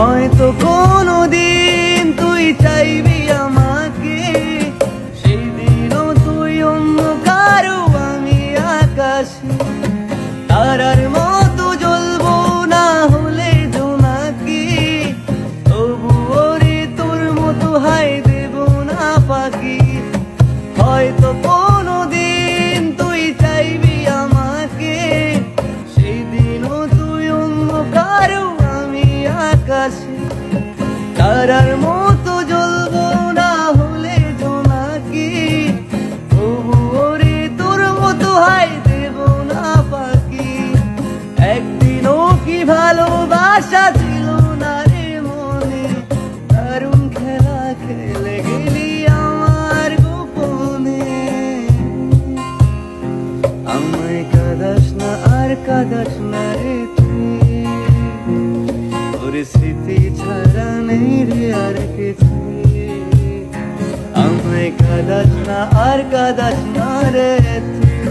হয়তো কোনোদিন তুই চাইবি আমাকে, সেই দিনও তুই অন্য কারো আমি আকাশে। তারার মতো জ্বলবো না হলে জোনাকি, তবুও রে তোর মতো হাই দেব না পাখি। হয়তো কোনোদিন তুই চাইবি আমাকে, সেই দিনও তুই অন্য কারো আমি আকাশে। তারার মতো জ্বলবো না হলে জোনাকি, তবুও রে তোর মতো হাই দেব না পাখি। একদিনও কি ভালোবাসা ছিল না রে মনে, দারুণ খেলা খেলে গেলি আমার গোপনে। আমায় কাঁদাস না আর কাঁদাস না রে তুই, তোর স্মৃতি ছাড়া নেই রে আর কিছু। আমায় কাঁদাস না আর কাঁদাস না রে তুই।